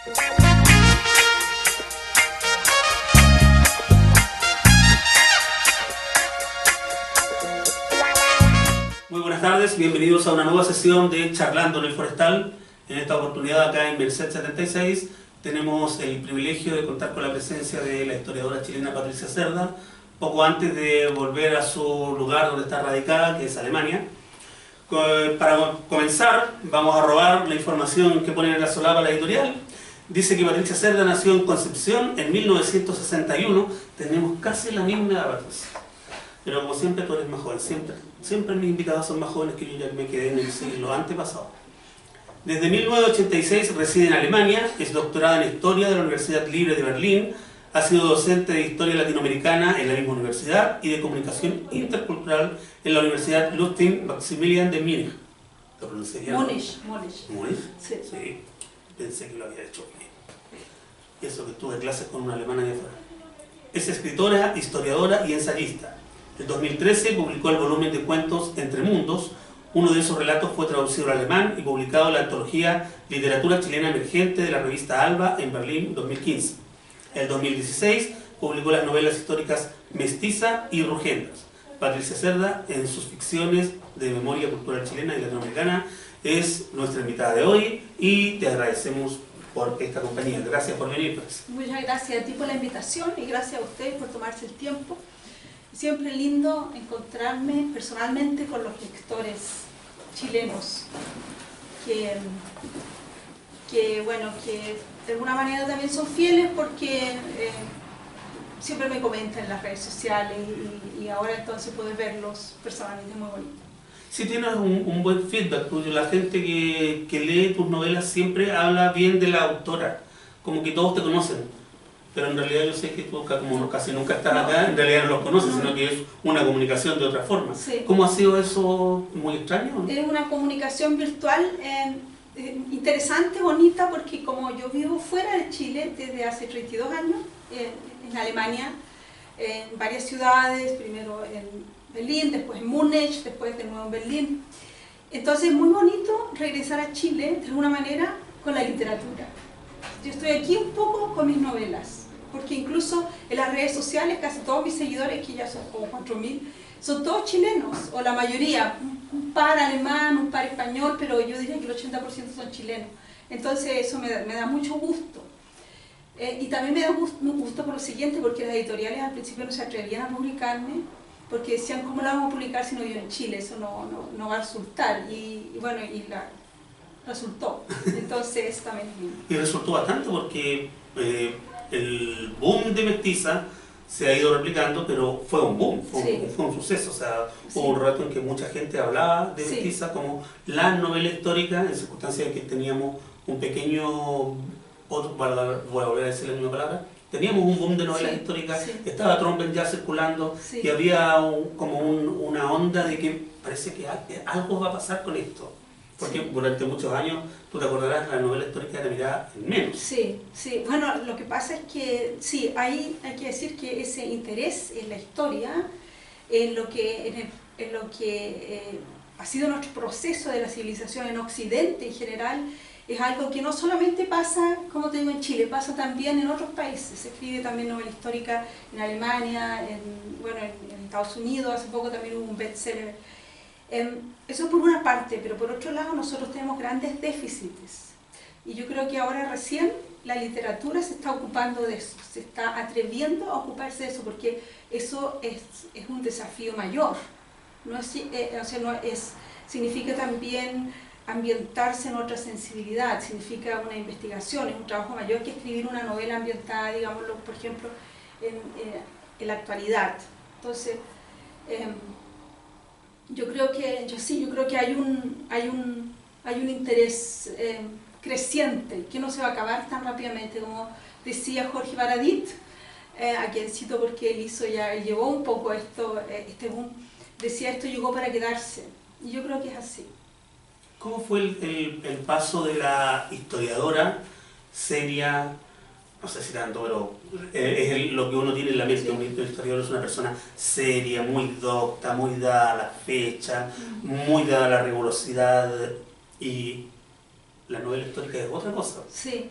Muy buenas tardes, bienvenidos a una nueva sesión de Charlando en el Forestal. En esta oportunidad acá en Merced 76 tenemos el privilegio de contar con la presencia de la historiadora chilena Patricia Cerda, poco antes de volver a su lugar donde está radicada, que es Alemania. Para comenzar, vamos a robar la información que pone en la solapa la editorial. Dice que Patricia Cerda nació en Concepción en 1961. Tenemos casi la misma edad, Patricia. Pero como siempre, tú eres más joven. Siempre mis invitados son más jóvenes que yo, ya me quedé en el siglo antepasado. Desde 1986 reside en Alemania, es doctorada en Historia de la Universidad Libre de Berlín, ha sido docente de Historia Latinoamericana en la misma universidad y de Comunicación Intercultural en la Universidad Ludwig Maximilian de Múnich. ¿Lo pronunciaría? Múnich. ¿Múnich? Sí. Sí, pensé que lo había hecho bien. Y eso que tuve clases con una alemana de afuera. Es escritora, historiadora y ensayista. En 2013 publicó el volumen de cuentos Entre Mundos. Uno de esos relatos fue traducido al alemán y publicado en la antología Literatura Chilena Emergente de la revista Alba en Berlín 2015. En 2016 publicó las novelas históricas Mestiza y Rugendas. Patricia Cerda, en sus ficciones de memoria cultural chilena y latinoamericana, es nuestra invitada de hoy y te agradecemos por esta compañía. Gracias por venir, Patricia. Muchas gracias a ti por la invitación y gracias a ustedes por tomarse el tiempo. Siempre lindo encontrarme personalmente con los lectores chilenos que de alguna manera también son fieles porque siempre me comentan en las redes sociales y ahora entonces poder verlos personalmente es muy bonito. Si tienes un buen feedback tuyo, la gente que lee tus novelas siempre habla bien de la autora, como que todos te conocen. Pero en realidad yo sé que tú, como casi nunca estás acá, en realidad no los conoces, sino que es una comunicación de otra forma. Sí. ¿Cómo ha sido eso? ¿Muy extraño, no? Es una comunicación virtual interesante, bonita, porque como yo vivo fuera de Chile desde hace 32 años, en Alemania, en varias ciudades, primero en Berlín, después en Múnich, después de nuevo en Berlín. Entonces es muy bonito regresar a Chile, de alguna manera, con la literatura. Yo estoy aquí un poco con mis novelas, porque incluso en las redes sociales casi todos mis seguidores, que ya son como 4.000, son todos chilenos, o la mayoría, un par alemán, un par español, pero yo diría que el 80% son chilenos. Entonces eso me da mucho gusto. Y también me da gusto por lo siguiente, porque las editoriales al principio no se atrevían a publicarme, porque decían, ¿cómo la vamos a publicar si no vivo en Chile? Eso no va a resultar. Y bueno, resultó. Entonces también es lindo. Y resultó bastante porque el boom de Mestiza se ha ido replicando, pero fue un boom, fue un suceso. O sea, hubo un rato en que mucha gente hablaba de Mestiza como la novela histórica, en circunstancias en que teníamos un pequeño, voy a volver a decir la misma palabra, teníamos un boom de novelas históricas, estaba Trompen ya circulando y había una onda de que parece que algo va a pasar con esto. Porque durante muchos años, tú te acordarás, la novela histórica era mirada en menos. Sí. Bueno, lo que pasa es que sí, ahí hay que decir que ese interés en la historia, en lo que ha sido nuestro proceso de la civilización en Occidente en general, es algo que no solamente pasa, como te digo, en Chile, pasa también en otros países. Se escribe también novela histórica en Alemania, en Estados Unidos, hace poco también hubo un bestseller. Eso por una parte, pero por otro lado nosotros tenemos grandes déficits y yo creo que ahora recién la literatura se está ocupando de eso, se está atreviendo a ocuparse de eso porque eso es un desafío mayor, significa también ambientarse en otra sensibilidad, significa una investigación, es un trabajo mayor que escribir una novela ambientada, digámoslo, por ejemplo, en la actualidad. Entonces, yo creo que hay un interés creciente que no se va a acabar tan rápidamente como decía Jorge Baradit, a quien cito porque él llevó un poco este boom, decía esto llegó para quedarse y yo creo que es así. ¿Cómo fue el paso de la historiadora seria, no sé si tanto, pero es lo que uno tiene en la mente? Un historiador es una persona seria, muy docta, muy dada a la fecha, muy dada a la rigurosidad, y la novela histórica es otra cosa. Sí,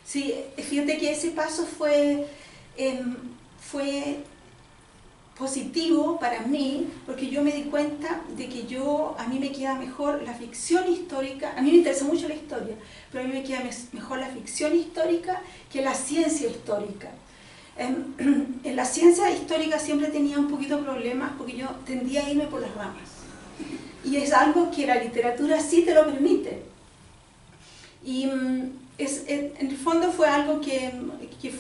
Sí, fíjate que ese paso fue positivo para mí, porque yo me di cuenta de que a mí me queda mejor la ficción histórica. A mí me interesa mucho la historia, pero a mí me queda mejor la ficción histórica que la ciencia histórica. En la ciencia histórica siempre tenía un poquito de problemas porque yo tendía a irme por las ramas. Y es algo que la literatura sí te lo permite. Y en el fondo fue algo que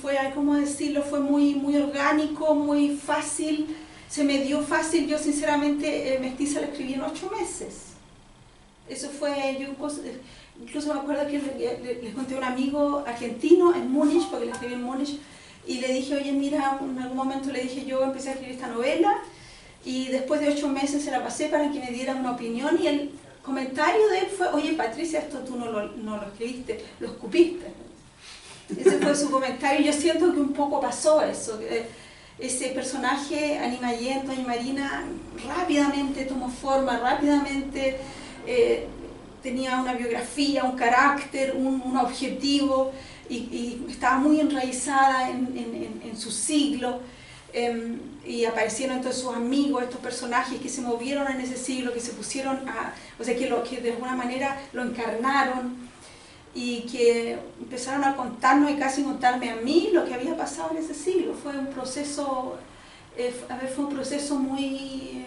fue, ¿cómo decirlo? Fue muy orgánico, muy fácil. Se me dio fácil. Yo sinceramente Mestiza la escribí en 8 meses. Eso fue, incluso me acuerdo que les conté a un amigo argentino en Múnich, porque la escribí en Múnich, y le dije, oye, mira, en algún momento le dije, yo empecé a escribir esta novela, y después de 8 meses se la pasé para que me diera una opinión, y el comentario de él fue, oye Patricia, esto tú no lo escribiste, lo escupiste. Ese fue su comentario. Yo siento que un poco pasó eso. Ese personaje animaliento, Marina, rápidamente tomó forma, rápidamente tenía una biografía, un carácter, un objetivo, y estaba muy enraizada en su siglo. Y aparecieron entonces sus amigos, estos personajes que se movieron en ese siglo, que se pusieron o sea, que de alguna manera lo encarnaron y que empezaron a contarnos y casi contarme a mí lo que había pasado en ese siglo. Fue un proceso, fue un proceso muy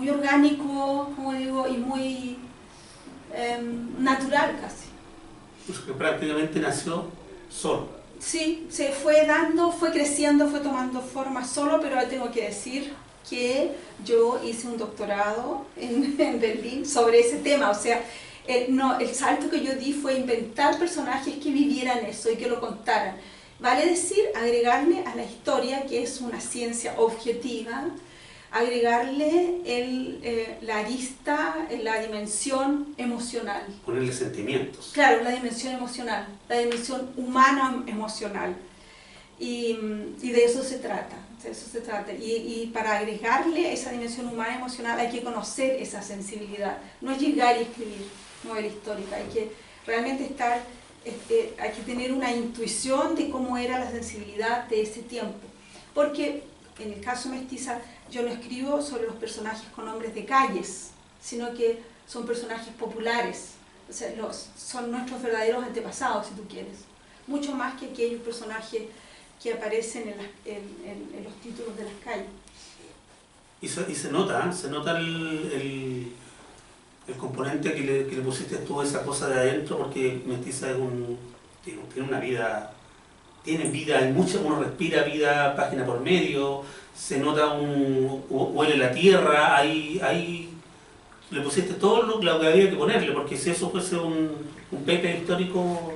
orgánico, como digo, y muy natural casi. Pues que prácticamente nació solo. Sí, se fue dando, fue creciendo, fue tomando forma solo, pero tengo que decir que yo hice un doctorado en Berlín sobre ese tema. O sea, el salto que yo di fue inventar personajes que vivieran eso y que lo contaran. Vale decir, agregarle a la historia, que es una ciencia objetiva, agregarle la arista, la dimensión emocional. Ponerle sentimientos. Claro, la dimensión emocional, la dimensión humana emocional. Y de eso se trata. De eso se trata. Y para agregarle esa dimensión humana emocional hay que conocer esa sensibilidad. No es llegar y escribir novela histórica, hay que realmente hay que tener una intuición de cómo era la sensibilidad de ese tiempo. Porque en el caso Mestiza, yo no escribo sobre los personajes con nombres de calles, sino que son personajes populares, o sea, son nuestros verdaderos antepasados, si tú quieres, mucho más que aquellos personajes que aparecen en los títulos de las calles. Y se nota el componente que le pusiste tú, esa cosa de adentro, porque Mestiza tiene una vida, tiene vida, hay mucha, uno respira vida página por medio, se nota huele la tierra, ahí le pusiste todo lo que había que ponerle, porque si eso fuese un paper histórico,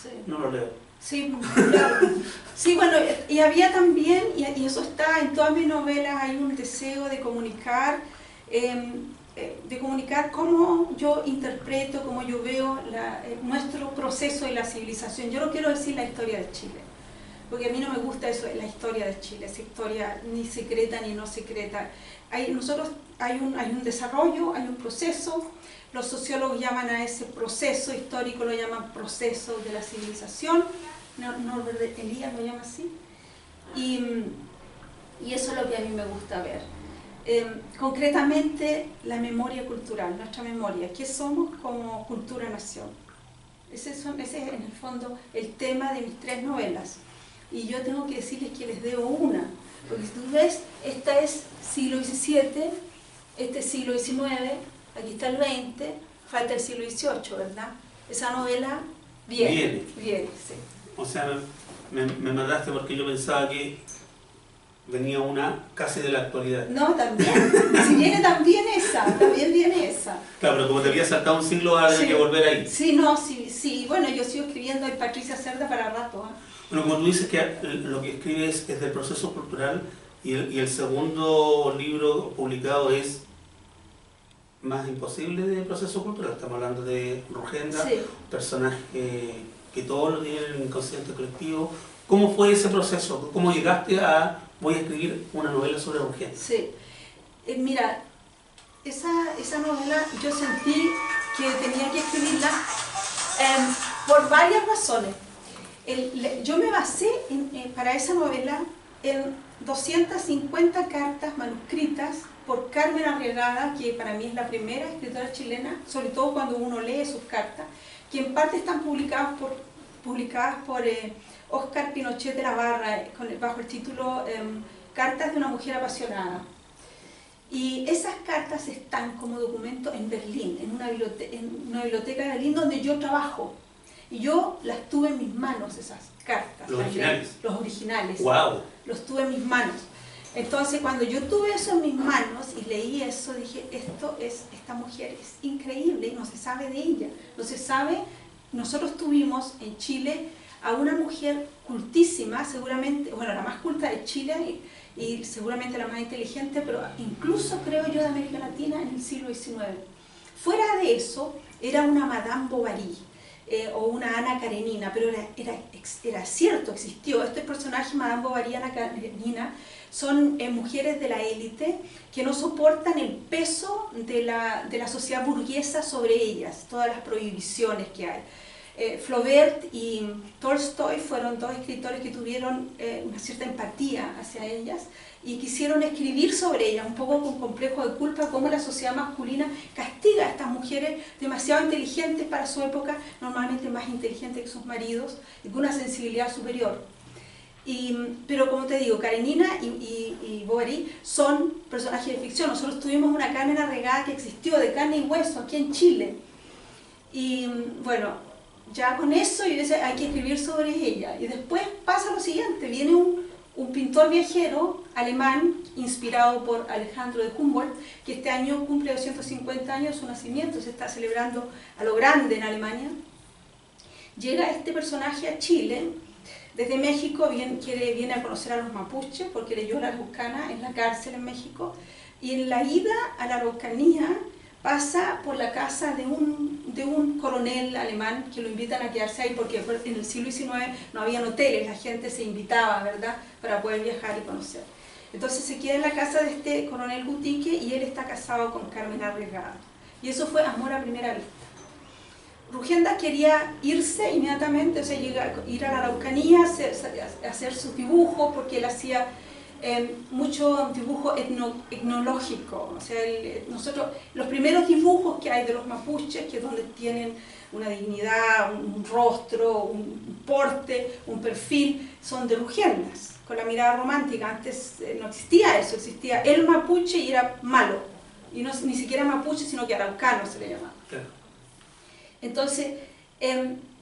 Sí. no lo leo. Sí, claro. Sí, bueno, y había también, y eso está en todas mis novelas, hay un deseo de comunicar cómo yo interpreto, cómo yo veo nuestro proceso de la civilización. Yo no quiero decir la historia de Chile, porque a mí no me gusta eso, la historia de Chile, esa historia ni secreta ni no secreta. Hay un desarrollo, hay un proceso. Los sociólogos llaman a ese proceso histórico, lo llaman proceso de la civilización. Norbert Elias lo llama así. Y eso es lo que a mí me gusta ver. Concretamente, la memoria cultural, nuestra memoria. ¿Qué somos como cultura-nación? Ese es en el fondo el tema de mis 3 novelas. Y yo tengo que decirles que les debo una. Porque si tú ves, esta es siglo XVII, este es siglo XIX, aquí está el XX, falta el siglo XVIII, ¿verdad? Esa novela viene, sí. O sea, me mandaste porque yo pensaba que venía una casi de la actualidad. No, también. Si viene también viene esa. Claro, pero como te había saltado un siglo, ahora hay que volver ahí. Sí, no, sí. Bueno, yo sigo escribiendo en Patricia Cerda para rato. Bueno, como tú dices que lo que escribes es del proceso cultural y el segundo libro publicado es más imposible de proceso cultural. Estamos hablando de Rugenda, sí. Un personaje que todos lo tienen en el inconsciente colectivo. ¿Cómo fue ese proceso? ¿Cómo llegaste a voy a escribir una novela sobre Rugenda? Sí, mira, esa novela yo sentí que tenía que escribirla por varias razones. Yo me basé para esa novela en 250 cartas manuscritas por Carmen Arriagada, que para mí es la primera escritora chilena, sobre todo cuando uno lee sus cartas, que en parte están publicadas por Óscar Pinochet de la Barra, bajo el título Cartas de una mujer apasionada. Y esas cartas están como documento en Berlín, en una biblioteca de Berlín donde yo trabajo. Y yo las tuve en mis manos, esas cartas. ¿Los originales? Los originales. ¡Wow! Los tuve en mis manos. Entonces, cuando yo tuve eso en mis manos y leí eso, dije, esta mujer es increíble y no se sabe de ella. No se sabe. Nosotros tuvimos en Chile a una mujer cultísima, seguramente, bueno, la más culta de Chile y seguramente la más inteligente, pero incluso creo yo de América Latina en el siglo XIX. Fuera de eso, era una Madame Bovary. O una Ana Karenina, pero era cierto, existió. Este personaje, Madame Bovary y Ana Karenina, son mujeres de la élite que no soportan el peso de la sociedad burguesa sobre ellas, todas las prohibiciones que hay. Flaubert y Tolstoy fueron dos escritores que tuvieron una cierta empatía hacia ellas y quisieron escribir sobre ellas, un poco con complejo de culpa, cómo la sociedad masculina castiga a estas mujeres demasiado inteligentes para su época, normalmente más inteligentes que sus maridos, y con una sensibilidad superior. Pero como te digo, Karenina y Bovary son personajes de ficción. Nosotros tuvimos una Carmen Arriagada que existió de carne y hueso aquí en Chile. Y bueno, ya con eso yo decía, hay que escribir sobre ella. Y después pasa lo siguiente, viene un pintor viajero alemán inspirado por Alejandro de Humboldt, que este año cumple 250 años de su nacimiento, se está celebrando a lo grande en Alemania. Llega este personaje a Chile, desde México viene a conocer a los mapuches, porque leyó la Araucana en la cárcel en México, y en la ida a la Araucanía pasa por la casa de un coronel alemán que lo invitan a quedarse ahí porque en el siglo XIX no habían hoteles, la gente se invitaba, ¿verdad?, para poder viajar y conocer. Entonces se queda en la casa de este coronel Gutique y él está casado con Carmen Arriagada. Y eso fue amor a primera vista. Rugenda quería irse inmediatamente, o sea, ir a la Araucanía, hacer sus dibujos, porque él hacía mucho dibujo etnológico. O sea, los primeros dibujos que hay de los mapuches, que es donde tienen una dignidad, un rostro, un porte, un perfil, son de Rugendas, con la mirada romántica. Antes no existía eso, existía el mapuche y era malo. Y no, ni siquiera mapuche, sino que araucano se le llamaba. Claro. Entonces,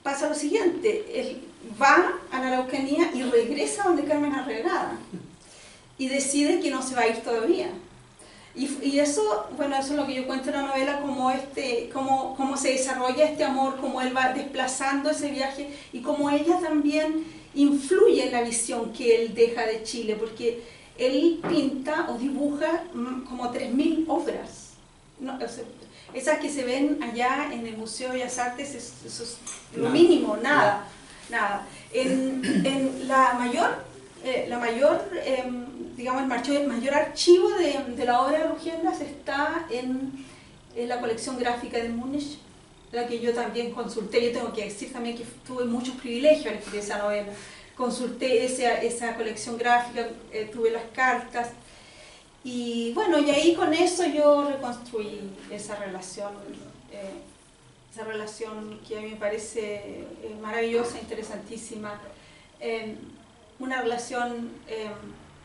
pasa lo siguiente, él va a la Araucanía y regresa donde Carmen Arriagada y decide que no se va a ir todavía. Y eso, bueno, eso es lo que yo cuento en la novela, cómo se desarrolla este amor, cómo él va desplazando ese viaje y cómo ella también influye en la visión que él deja de Chile, porque él pinta o dibuja como 3000 obras. No, o sea, esas que se ven allá en el Museo de Bellas Artes, eso es lo mínimo, nada. En la mayor digamos, el mayor archivo de la obra de Rugendas está en la colección gráfica de Múnich, la que yo también consulté. Yo tengo que decir también que tuve muchos privilegios al escribir esa novela. Consulté esa colección gráfica, tuve las cartas, y bueno, y ahí con eso yo reconstruí esa relación que a mí me parece maravillosa, interesantísima, una relación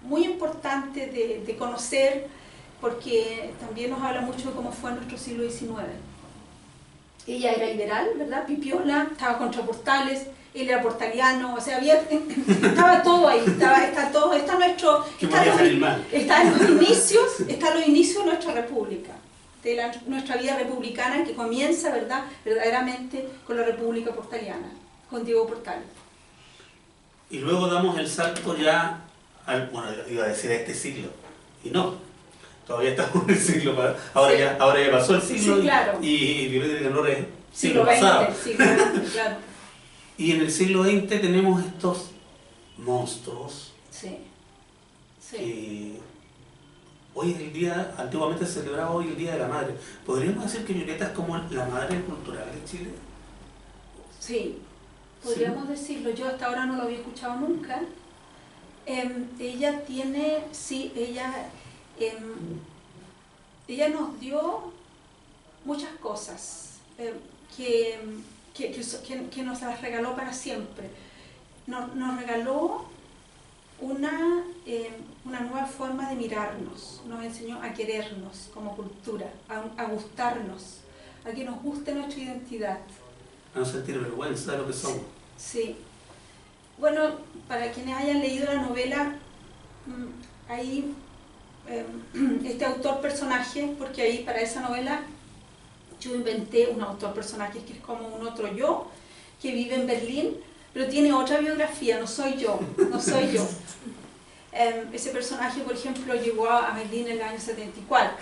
muy importante de conocer, porque también nos habla mucho de cómo fue nuestro siglo XIX. Ella era liberal, ¿verdad?, pipiola, estaba contra Portales, él era portaliano, o sea, estaba todo ahí, está todo, está en los inicios de nuestra república, de nuestra vida republicana, que comienza, ¿verdad?, verdaderamente con la República Portaliana, con Diego Portales. Y luego damos el salto ya bueno, iba a decir a este siglo, y no, todavía estamos en el siglo, ahora ya pasó el siglo, sí, claro. y Violeta Nicanor es siglo pasado. Siglo XX, claro. Y en el siglo XX tenemos estos monstruos. Sí. Que hoy es el día, antiguamente se celebraba hoy el Día de la Madre. ¿Podríamos decir que Violeta es como la madre cultural de Chile? Sí, podríamos decirlo. Yo hasta ahora no lo había escuchado nunca. Ella tiene, sí, ella nos dio muchas cosas que nos las regaló para siempre. Nos regaló una nueva forma de mirarnos, nos enseñó a querernos como cultura, a gustarnos, a que nos guste nuestra identidad. A no sentir vergüenza de lo que somos. Sí. Bueno, para quienes hayan leído la novela, ahí este autor-personaje, porque ahí para esa novela yo inventé un autor-personaje que es como un otro yo, que vive en Berlín, pero tiene otra biografía, no soy yo. Ese personaje, por ejemplo, llegó a Berlín en el año 74,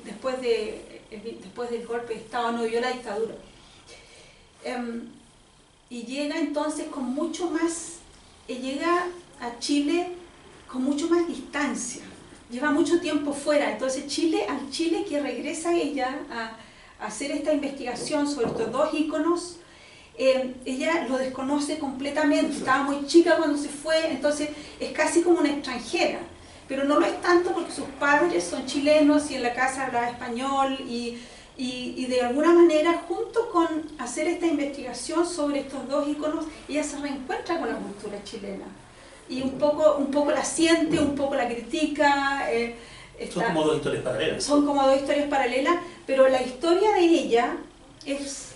después del golpe de Estado, no vivió la dictadura. Y llega entonces con mucho más, llega a Chile con mucho más distancia, lleva mucho tiempo fuera, entonces al Chile que regresa ella a hacer esta investigación sobre estos dos íconos, ella lo desconoce completamente, estaba muy chica cuando se fue, entonces es casi como una extranjera, pero no lo es tanto porque sus padres son chilenos y en la casa hablaba español y de alguna manera, junto con hacer esta investigación sobre estos dos íconos, ella se reencuentra con la cultura chilena y un poco la siente, un poco la critica. Son como dos historias paralelas. Son como dos historias paralelas, pero la historia de ella es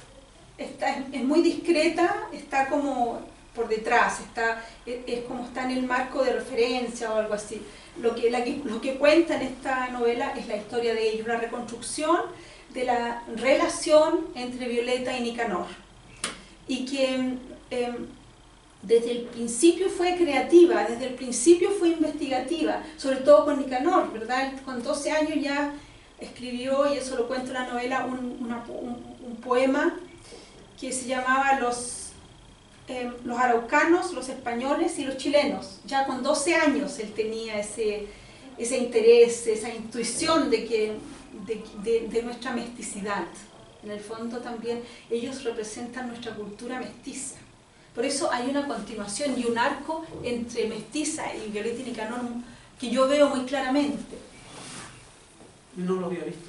muy discreta, está como por detrás, es como está en el marco de referencia o algo así. Lo que cuenta en esta novela es la historia de ella, una reconstrucción de la relación entre Violeta y Nicanor, y que desde el principio fue creativa, desde el principio fue investigativa, sobre todo con Nicanor, ¿verdad? Con 12 años ya escribió, y eso lo cuenta en la novela, un poema que se llamaba los araucanos, los españoles y los chilenos. Ya con 12 años él tenía ese interés, esa intuición de nuestra mesticidad. En el fondo también ellos representan nuestra cultura mestiza. Por eso hay una continuación y un arco entre mestiza y Violeta y Nicanor que yo veo muy claramente. No lo había visto,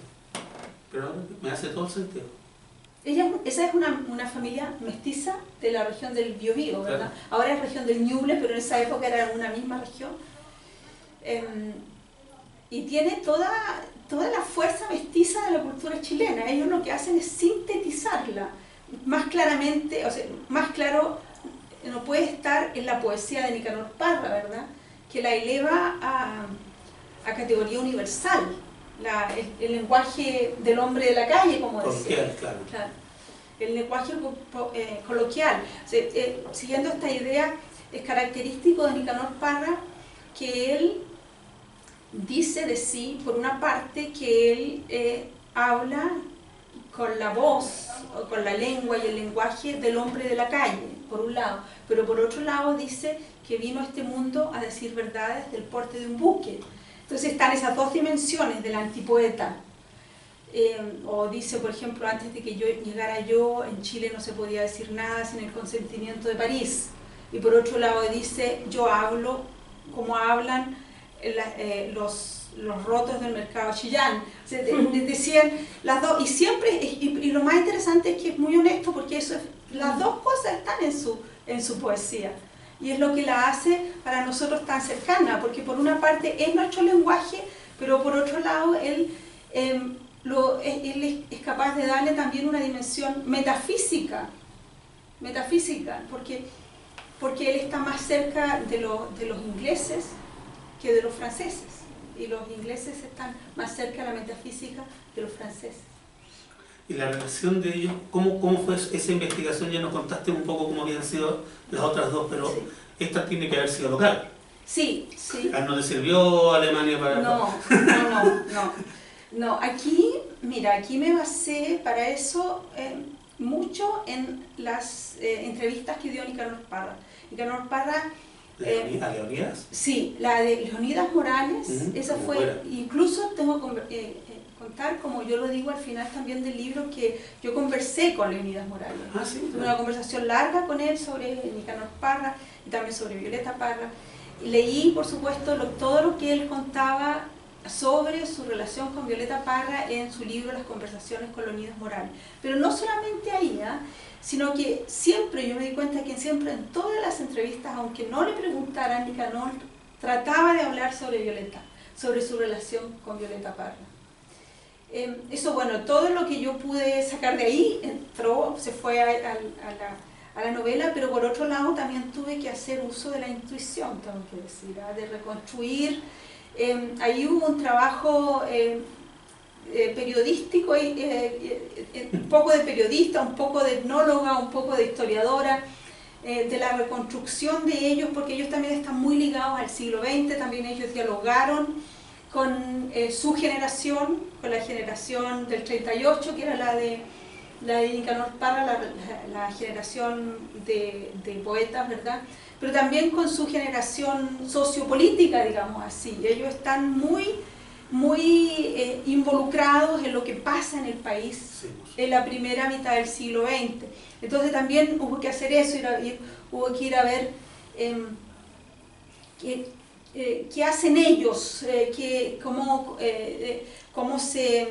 pero me hace todo el sentido. Esa es una familia mestiza de la región del Biobío, ¿verdad? Claro. Ahora es región del Ñuble, pero en esa época era una misma región. Y tiene toda la fuerza mestiza de la cultura chilena. Ellos lo que hacen es sintetizarla más claramente, o sea, más claro no puede estar en la poesía de Nicanor Parra, ¿verdad? Que la eleva a categoría universal. El lenguaje del hombre de la calle, como decía. Claro. El lenguaje coloquial. O sea, siguiendo esta idea, es característico de Nicanor Parra que él dice de sí, por una parte, que él habla con la voz, o con la lengua y el lenguaje del hombre de la calle, por un lado, pero por otro lado dice que vino a este mundo a decir verdades del porte de un buque. Entonces están esas dos dimensiones del antipoeta. O dice, por ejemplo, antes de que yo llegara en Chile no se podía decir nada sin el consentimiento de París. Y por otro lado dice, yo hablo como hablan los rotos del mercado Chillán. O sea, decían las dos, y siempre, y lo más interesante es que es muy honesto porque las dos cosas están en su poesía. Y es lo que la hace para nosotros tan cercana, porque por una parte es nuestro lenguaje, pero por otro lado él es capaz de darle también una dimensión metafísica, porque él está más cerca de los ingleses que de los franceses, y los ingleses están más cerca de la metafísica de los franceses. Y la relación de ellos, ¿cómo fue esa investigación? Ya nos contaste un poco cómo habían sido las otras dos, pero sí, esta tiene que haber sido local. Sí. ¿No le sirvió a Alemania para...? No, aquí me basé para eso mucho en las entrevistas que dio Nicanor Parra. Nicanor Parra... ¿A Leonidas? Sí, la de Leonidas Morales, esa fue, buena. Incluso tengo contar, como yo lo digo al final también del libro, que yo conversé con Leonidas Morales. Sí, Tuve una conversación larga con él sobre Nicanor Parra y también sobre Violeta Parra. Y leí, por supuesto, todo lo que él contaba sobre su relación con Violeta Parra en su libro Las conversaciones con Leonidas Morales. Pero no solamente ahí, sino que siempre, yo me di cuenta que siempre en todas las entrevistas, aunque no le preguntaran, Nicanor trataba de hablar sobre Violeta, sobre su relación con Violeta Parra. Eso, bueno, todo lo que yo pude sacar de ahí se fue a la novela, pero por otro lado también tuve que hacer uso de la intuición, tengo que decir, de reconstruir. Ahí hubo un trabajo periodístico, un poco de periodista, un poco de etnóloga, un poco de historiadora, de la reconstrucción de ellos, porque ellos también están muy ligados al siglo XX, también ellos dialogaron con su generación, con la generación del 38, que era la de Nicanor Parra, la generación de poetas, ¿verdad? Pero también con su generación sociopolítica, digamos así. Ellos están muy involucrados en lo que pasa en el país en la primera mitad del siglo XX. Entonces también hubo que hacer eso, hubo que ir a ver qué hacen ellos, cómo se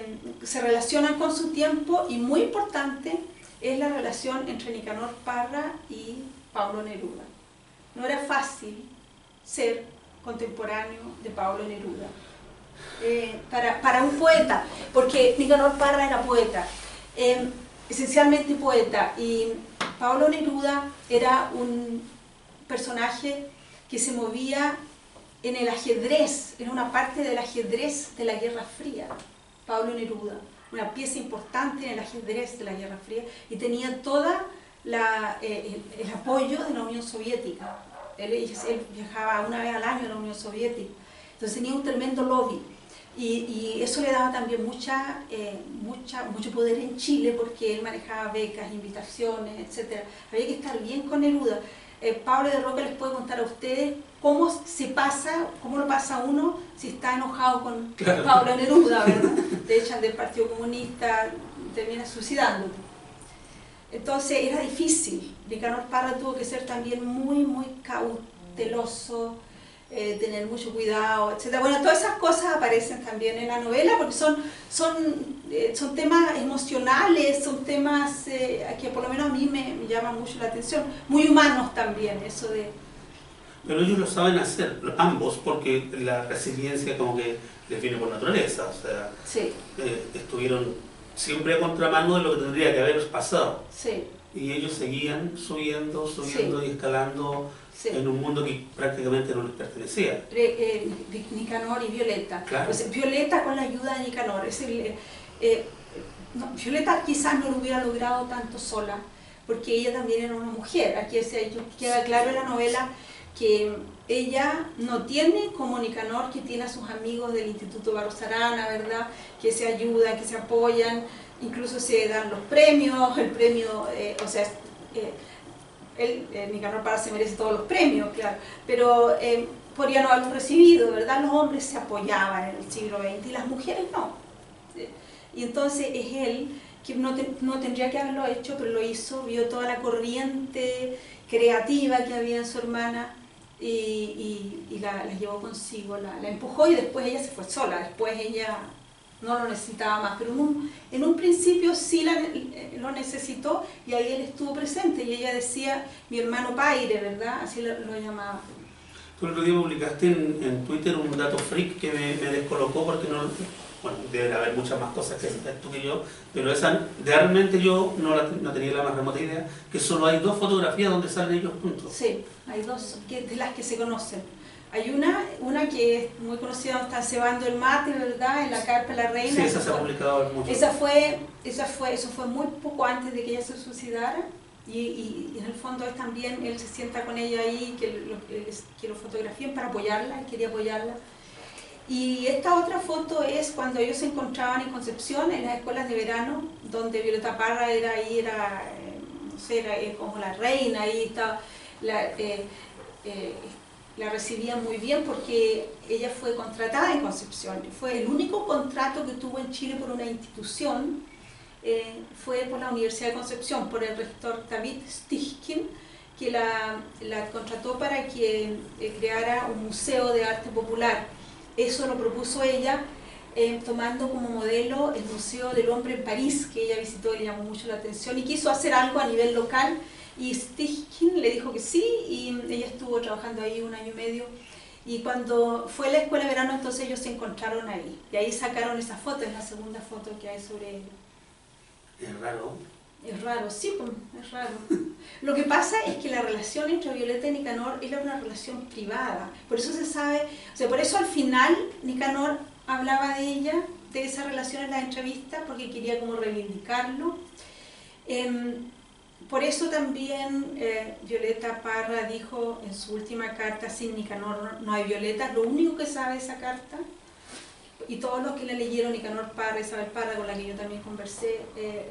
relacionan con su tiempo, y muy importante es la relación entre Nicanor Parra y Pablo Neruda. No era fácil ser contemporáneo de Pablo Neruda. Para un poeta, porque Nicanor Parra era poeta, esencialmente poeta, y Pablo Neruda era un personaje que se movía en el ajedrez, era una parte del ajedrez de la Guerra Fría. Pablo Neruda, una pieza importante en el ajedrez de la Guerra Fría, y tenía toda el apoyo de la Unión Soviética. Él viajaba una vez al año a la Unión Soviética, entonces tenía un tremendo lobby, y eso le daba también mucho poder en Chile, porque él manejaba becas, invitaciones, etc. Había que estar bien con Neruda. Pablo de Roca les puede contar a ustedes cómo lo pasa uno si está enojado con Pablo Neruda, ¿verdad? Te echan del Partido Comunista, termina suicidándote. Entonces era difícil. Nicanor Parra tuvo que ser también muy cauteloso, tener mucho cuidado, etc. Bueno, todas esas cosas aparecen también en la novela, porque son temas emocionales, son temas que por lo menos a mí me llaman mucho la atención, muy humanos también, eso de... Pero ellos lo saben hacer, ambos, porque la resiliencia como que les viene por naturaleza, o sea, sí. Estuvieron siempre a contramano de lo que tendría que haber pasado. Sí. Y ellos seguían subiendo sí. y escalando, sí, en un mundo que prácticamente no les pertenecía. Nicanor y Violeta. Claro. Pues, Violeta con la ayuda de Nicanor. Violeta quizás no lo hubiera logrado tanto sola, porque ella también era una mujer. Aquí queda claro en la novela que ella no tiene como Nicanor, que tiene a sus amigos del Instituto Barros Arana, ¿verdad?, que se ayudan, que se apoyan, incluso se dan los premios, el premio, Nicanor Parra se merece todos los premios, claro, pero podría no haberlos recibido, ¿verdad? Los hombres se apoyaban en el siglo XX y las mujeres no. Y entonces es él que no tendría que haberlo hecho, pero lo hizo, vio toda la corriente creativa que había en su hermana, y la llevó consigo, la empujó, y después ella se fue sola, después ella no lo necesitaba más, pero en un principio sí lo necesitó, y ahí él estuvo presente, y ella decía, mi hermano Paire, ¿verdad? Así lo llamaba. Tú el otro día publicaste en Twitter un dato freak que me descolocó, porque no... Bueno, debe haber muchas más cosas que tú que yo, pero esa realmente yo no tenía la más remota idea, que solo hay 2 fotografías donde salen ellos juntos. Sí, hay 2 de las que se conocen. Hay una que es muy conocida, donde están cebando el mate, ¿verdad?, en la carpa de la reina. Sí, esa se ha publicado mucho. Eso fue muy poco antes de que ella se suicidara, y en el fondo es también, él se sienta con ella ahí, que lo fotografíen para apoyarla, él quería apoyarla. Y esta otra foto es cuando ellos se encontraban en Concepción, en las escuelas de verano, donde Violeta Parra era como la reina, ahí estaba la recibían muy bien porque ella fue contratada en Concepción. Fue el único contrato que tuvo en Chile por una institución, fue por la Universidad de Concepción, por el rector David Stichkin, que la contrató para que creara un museo de arte popular. Eso lo propuso ella, tomando como modelo el Museo del Hombre en París, que ella visitó y le llamó mucho la atención, y quiso hacer algo a nivel local, y Stichkin le dijo que sí, y ella estuvo trabajando ahí 1 año y medio, y cuando fue la escuela de verano, entonces ellos se encontraron ahí, y ahí sacaron esa foto, es la segunda foto que hay sobre ella. Es raro. Es raro, sí, pues, es raro. Lo que pasa es que la relación entre Violeta y Nicanor era una relación privada, por eso se sabe, o sea, por eso al final Nicanor hablaba de ella, de esa relación en la entrevista, porque quería como reivindicarlo. Por eso también Violeta Parra dijo en su última carta: sin Nicanor no hay Violeta. Lo único que sabe esa carta, y todos los que la leyeron, Nicanor Parra, Isabel Parra, con la que yo también conversé,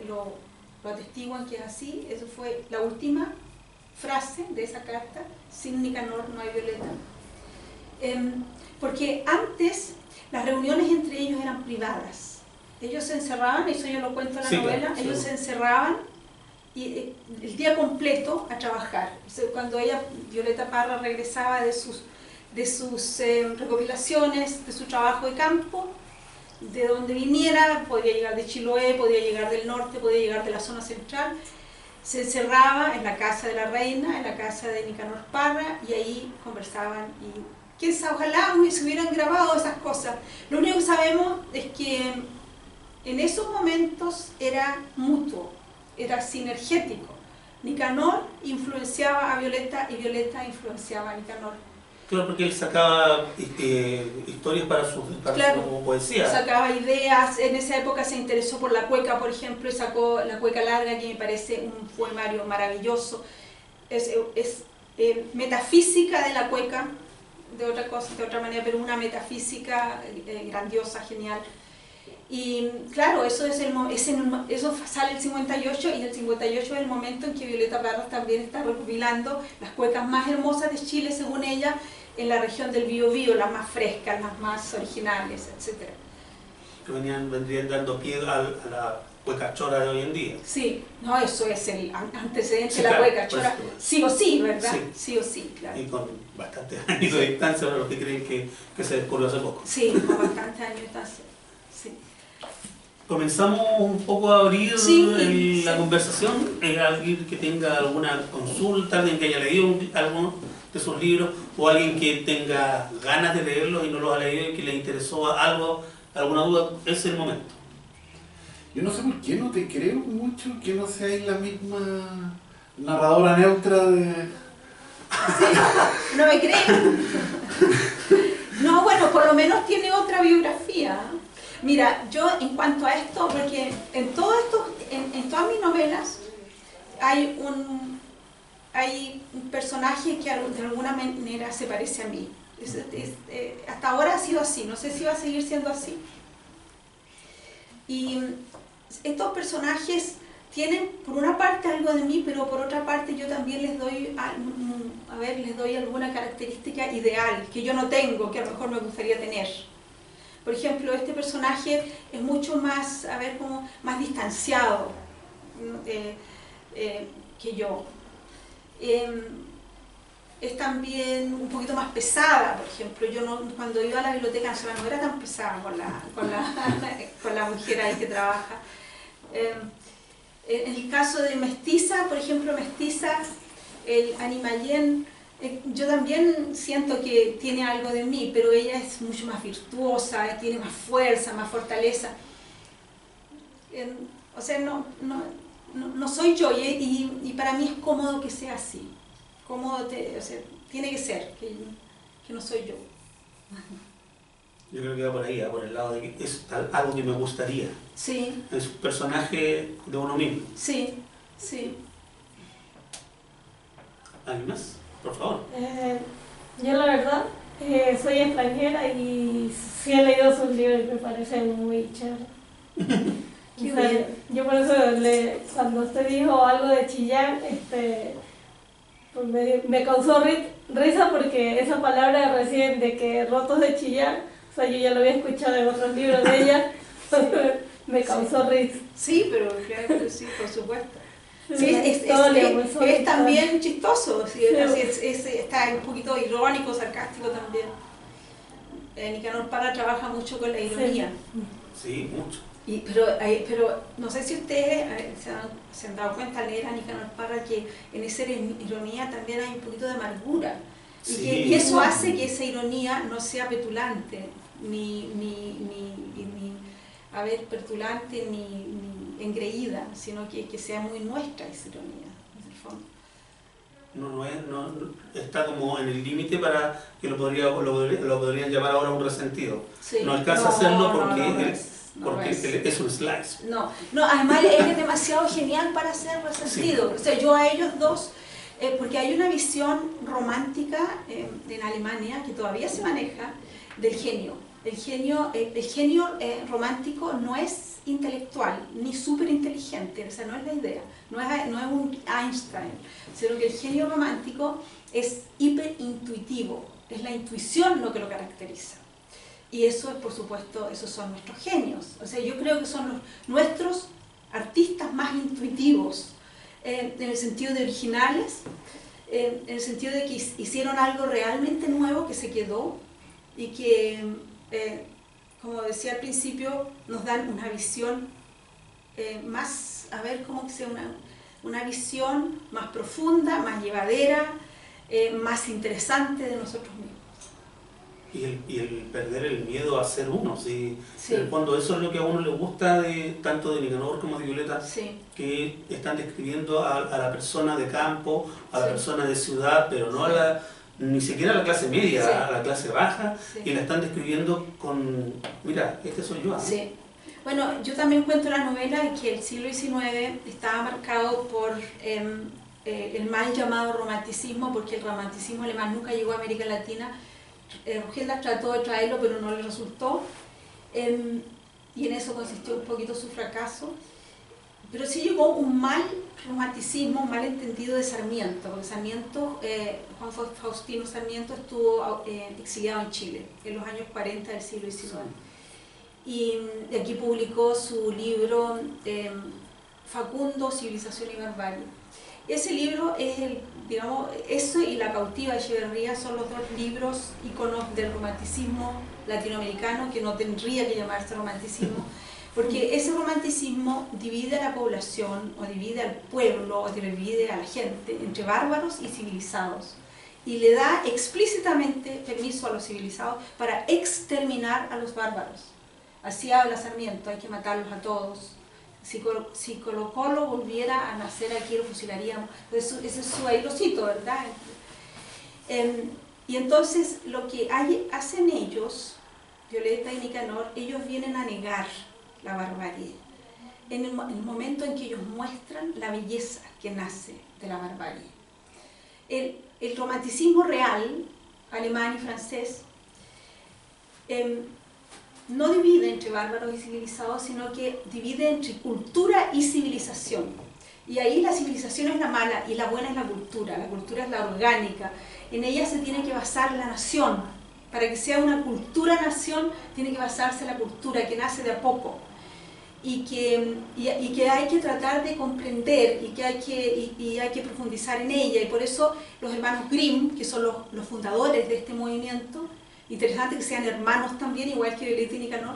lo atestiguan que es así. Eso fue la última frase de esa carta: sin Nicanor no hay Violeta. Porque antes las reuniones entre ellos eran privadas. Ellos se encerraban, eso yo lo cuento en la novela, claro, ellos se encerraban y el día completo a trabajar. Cuando Violeta Parra, regresaba de sus recopilaciones, de su trabajo de campo, de donde viniera, podía llegar de Chiloé, podía llegar del norte, podía llegar de la zona central, se encerraba en la casa de la reina, en la casa de Nicanor Parra, y ahí conversaban, y quién sabe, ojalá se hubieran grabado esas cosas. Lo único que sabemos es que en esos momentos era mutuo, era sinergético. Nicanor influenciaba a Violeta y Violeta influenciaba a Nicanor. Claro, porque él sacaba historias para su poesía. Sacaba ideas. En esa época se interesó por la cueca, por ejemplo, y sacó La Cueca Larga, que me parece un poemario maravilloso. Es metafísica de la cueca, de otra manera, pero una metafísica grandiosa, genial. Y claro, eso sale el 58, y el 58 es el momento en que Violeta Parra también está recopilando las cuecas más hermosas de Chile, según ella, en la región del Biobío, las más frescas, las más originales, etc. Que vendrían dando pie a la cueca chora de hoy en día. Sí, no, eso es el antecedente de la cueca chora, sí o sí, ¿verdad? Sí o sí, claro. Y con bastantes años de distancia para los que creen que se descubrió hace poco. Sí, con bastantes años de distancia, sí. Comenzamos un poco a abrir la conversación. Alguien que tenga alguna consulta, alguien que haya leído alguno de sus libros, o alguien que tenga ganas de leerlos y no los ha leído y que le interesó algo, alguna duda, es el momento. Yo no sé por qué no te creo mucho que no seáis la misma narradora neutra de... Sí, no me creen. No, bueno, por lo menos tiene otra biografía. Mira, yo en cuanto a esto, porque en todas mis novelas hay un personaje que de alguna manera se parece a mí. Hasta ahora ha sido así, no sé si va a seguir siendo así. Y estos personajes tienen por una parte algo de mí, pero por otra parte yo también les doy alguna característica ideal que yo no tengo, que a lo mejor me gustaría tener. Por ejemplo, este personaje es mucho más, como más distanciado que yo. Es también un poquito más pesada, por ejemplo. Yo cuando iba a la Biblioteca Nacional no era tan pesada con la mujer ahí que trabaja. En el caso de Mestiza, por ejemplo, Mestiza, el Animallén, yo también siento que tiene algo de mí, pero ella es mucho más virtuosa, tiene más fuerza, más fortaleza. O sea, no soy yo, y para mí es cómodo que sea así. Cómodo, tiene que ser, que no soy yo. Yo creo que va por ahí, por el lado de que es algo que me gustaría. Sí. Es un personaje de uno mismo. Sí, sí. ¿Alguien más? Por favor. Yo la verdad soy extranjera y sí he leído sus libros y me parecen muy chéveres. Yo por eso cuando usted dijo algo de Chillán, pues me causó risa porque esa palabra recién de que rotos de chillar, o sea, yo ya lo había escuchado en otros libros de ella, me causó risa. Sí, pero claro que sí, por supuesto. Sí, Historia, es también chistoso, sí, está un poquito irónico, sarcástico también. Nicanor Parra trabaja mucho con la ironía. Sí, mucho. Pero no sé si ustedes se han dado cuenta al leer a Nicanor Parra que en esa ironía también hay un poquito de amargura. Sí. Y eso hace que esa ironía no sea petulante, ni petulante ni engreída, sino que sea muy nuestra esa ironía, en el fondo. No está como en el límite para que lo podrían llamar ahora un resentido. Sí. No alcanza a hacerlo porque es. es un slice. No, además él es demasiado genial para ser resentido. Sí. O sea, yo a ellos dos, porque hay una visión romántica en Alemania que todavía se maneja del genio. El genio romántico no es intelectual ni súper inteligente, o sea, no es la idea, no es un Einstein, sino que el genio romántico es hiperintuitivo, es la intuición lo que lo caracteriza. Y eso es, por supuesto, esos son nuestros genios. O sea, yo creo que son nuestros artistas más intuitivos, en el sentido de originales, en el sentido de que hicieron algo realmente nuevo que se quedó y que, como decía al principio, nos dan una visión más, como que sea una visión más profunda, más llevadera, más interesante de nosotros mismos. Y el perder el miedo a ser uno, ¿sí? Sí. En el fondo eso es lo que a uno le gusta tanto de Nicanor como de Violeta, sí. que están describiendo a la persona de campo, a la sí. persona de ciudad, pero no ni siquiera a la clase media, sí. a la clase baja, sí. y la están describiendo con, mira, este soy yo. ¿eh? Sí. Bueno, yo también cuento en la novela que el siglo XIX estaba marcado por el mal llamado romanticismo, porque el romanticismo alemán nunca llegó a América Latina. Rogel trató de traerlo, pero no le resultó, y en eso consistió un poquito su fracaso. Pero sí llegó un mal romanticismo, un mal entendido de Sarmiento, porque Sarmiento, Juan Faustino Sarmiento estuvo exiliado en Chile en los años 40 del siglo XIX. Y aquí publicó su libro Facundo, Civilización y Barbarie. Ese libro es eso y La cautiva de Echeverría son los dos libros íconos del romanticismo latinoamericano, que no tendría que llamarse romanticismo, porque ese romanticismo divide a la población, o divide al pueblo, o divide a la gente entre bárbaros y civilizados, y le da explícitamente permiso a los civilizados para exterminar a los bárbaros. Así habla Sarmiento: hay que matarlos a todos. Si Colo Colo volviera a nacer aquí, lo fusilaríamos. Ese es su ailocito, ¿verdad? Y entonces lo que hacen ellos, Violeta y Nicanor, ellos vienen a negar la barbarie. En el momento en que ellos muestran la belleza que nace de la barbarie. El romanticismo real, alemán y francés, no divide entre bárbaros y civilizados, sino que divide entre cultura y civilización. Y ahí la civilización es la mala y la buena es la cultura es la orgánica. En ella se tiene que basar la nación. Para que sea una cultura-nación, tiene que basarse la cultura, que nace de a poco. Y que hay que tratar de comprender, y que hay que profundizar en ella. Y por eso los hermanos Grimm, que son los fundadores de este movimiento, interesante que sean hermanos también, igual que Violeta y Nicanor.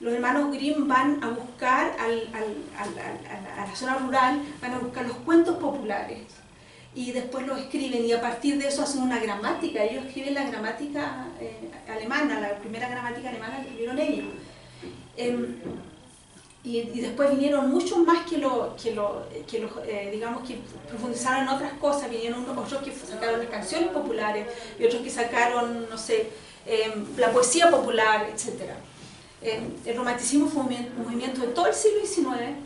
Los hermanos Grimm van a buscar a la zona rural, van a buscar los cuentos populares y después los escriben, y a partir de eso hacen una gramática. Ellos escriben la gramática alemana, la primera gramática alemana que escribieron ellos. Y después vinieron muchos más digamos, que profundizaron en otras cosas. Vinieron otros que sacaron las canciones populares y otros que sacaron, no sé, la poesía popular, etc. El romanticismo fue un movimiento de todo el siglo XIX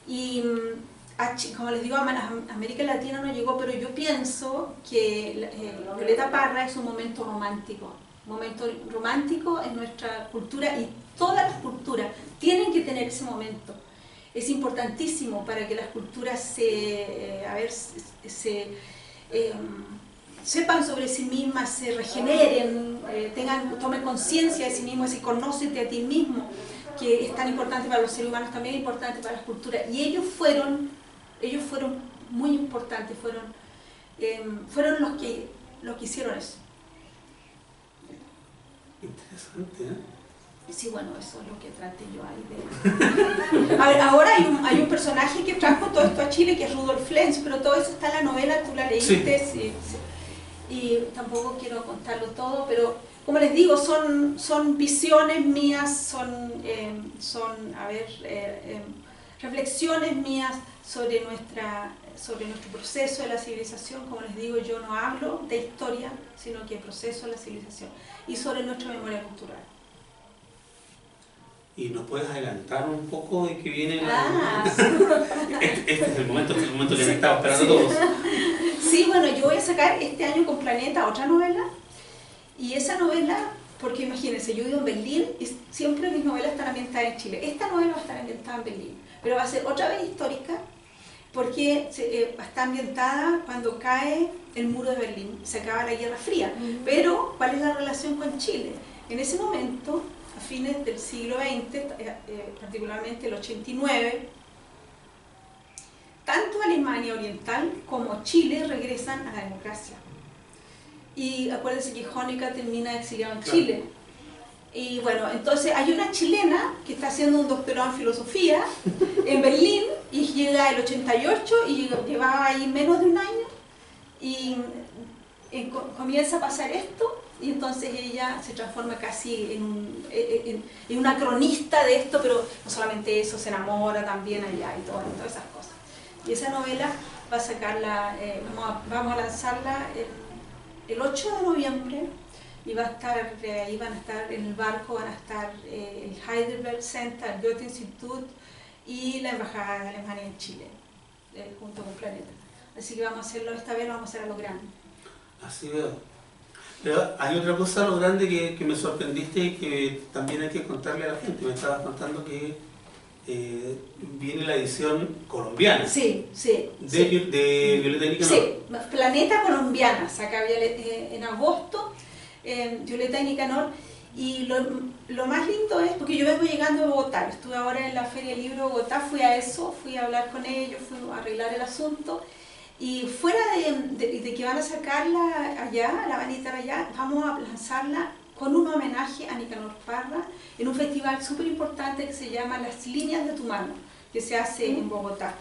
y, como les digo, a América Latina no llegó, pero yo pienso que Violeta Parra es un momento romántico en nuestra cultura, y todas las culturas tienen que tener ese momento. Es importantísimo para que las culturas sepan sobre sí mismas, se regeneren, tomen conciencia de sí mismos y conócete a ti mismo, que es tan importante para los seres humanos, también es importante para las culturas. Y ellos fueron muy importantes, fueron los que hicieron eso. Interesante, ¿eh? Sí, bueno, eso es lo que traté yo ahí de... A ver, ahora hay un personaje que trajo todo esto a Chile, que es Rudolf Lenz, pero todo eso está en la novela, tú la leíste, sí. Y tampoco quiero contarlo todo, pero como les digo, son visiones mías, son reflexiones mías sobre nuestro proceso de la civilización. Como les digo, yo no hablo de historia, sino que proceso de la civilización, y sobre nuestra memoria cultural. ¿Y nos puedes adelantar un poco de que viene Sí. Este es el momento que me estaba esperando todos. Sí, bueno, yo voy a sacar este año con Planeta otra novela, y esa novela, porque imagínense, yo vivo en Berlín y siempre mis novelas están ambientadas en Chile. Esta novela va a estar ambientada en Berlín, pero va a ser otra vez histórica, porque está ambientada cuando cae el muro de Berlín, se acaba la Guerra Fría. Pero, ¿cuál es la relación con Chile? En ese momento, a fines del siglo XX, particularmente el 89, tanto Alemania Oriental como Chile regresan a la democracia. Y acuérdense que Honecker termina exiliado en Chile. Y bueno, entonces hay una chilena que está haciendo un doctorado en filosofía en Berlín, y llega el 88 y llevaba ahí menos de un año, y comienza a pasar esto, y entonces ella se transforma casi en una cronista de esto, pero no solamente eso, se enamora también allá y todas esas cosas. Y esa novela va a sacarla, vamos a lanzarla el 8 de noviembre, y va a estar, ahí van a estar en el barco, van a estar el Heidelberg Center, el Goethe Institut y la Embajada de Alemania en Chile, junto con Planeta. Así que vamos a hacerlo, esta vez lo vamos a hacer a lo grande. Así veo. Pero hay otra cosa a lo grande que me sorprendiste y que también hay que contarle a la gente. Me estabas contando que viene la edición colombiana. Sí. De Violeta y Nicanor. Sí, Planeta Colombiana, saca en agosto Violeta y Nicanor. Y lo más lindo es, porque yo vengo llegando de Bogotá, estuve ahora en la Feria del Libro de Bogotá, fui a hablar con ellos, fui a arreglar el asunto. Y fuera de que van a sacarla allá, la van a editar allá, vamos a lanzarla con un homenaje a Nicanor Parra en un festival súper importante que se llama Las Líneas de tu Mano, que se hace en Bogotá.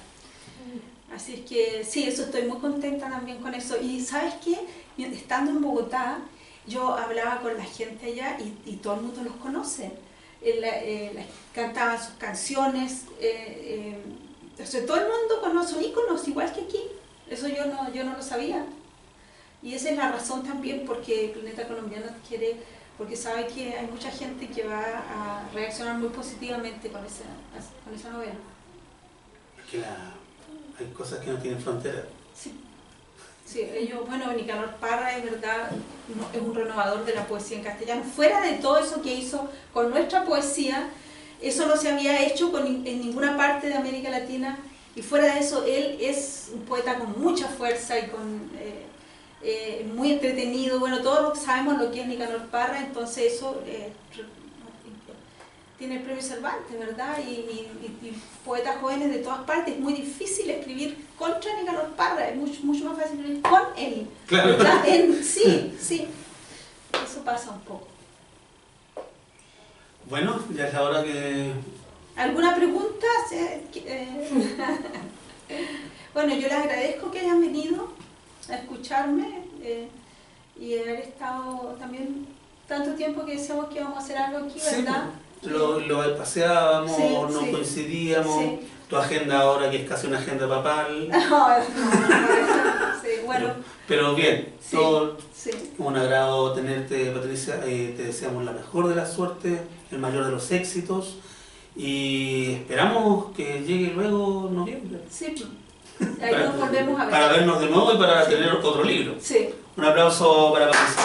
Así es que sí, eso, estoy muy contenta también con eso. Y ¿sabes qué? Estando en Bogotá, yo hablaba con la gente allá y todo el mundo los conoce. Cantaban sus canciones, todo el mundo conoce, son íconos igual que aquí. Eso yo no lo sabía. Y esa es la razón también porque Planeta Colombiano quiere, porque sabe que hay mucha gente que va a reaccionar muy positivamente con esa novela. Que hay cosas que no tienen frontera. Sí, bueno, Nicanor Parra es verdad, es un renovador de la poesía en castellano. Fuera de todo eso que hizo con nuestra poesía, eso no se había hecho en ninguna parte de América Latina. Y fuera de eso, él es un poeta con mucha fuerza y muy entretenido. Bueno, todos sabemos lo que es Nicanor Parra, entonces eso tiene el premio Cervantes, ¿verdad? Y poetas jóvenes de todas partes. Es muy difícil escribir contra Nicanor Parra, es mucho más fácil escribir con él. Claro. Sí, eso pasa un poco. Bueno, ya es la hora que... ¿Alguna pregunta? Bueno, yo les agradezco que hayan venido a escucharme y haber estado también tanto tiempo que decíamos que íbamos a hacer algo aquí, ¿verdad? Sí, lo paseábamos, sí, coincidíamos, sí. Tu agenda ahora que es casi una agenda papal. Sí, bueno. Pero bien, Sí, todo sí. un agrado tenerte, Patricia, te deseamos la mejor de la suerte, el mayor de los éxitos. Y esperamos que llegue luego noviembre. Sí, ahí nos volvemos a ver. Para vernos de nuevo y para tener otro libro. Sí. Un aplauso para Patricia.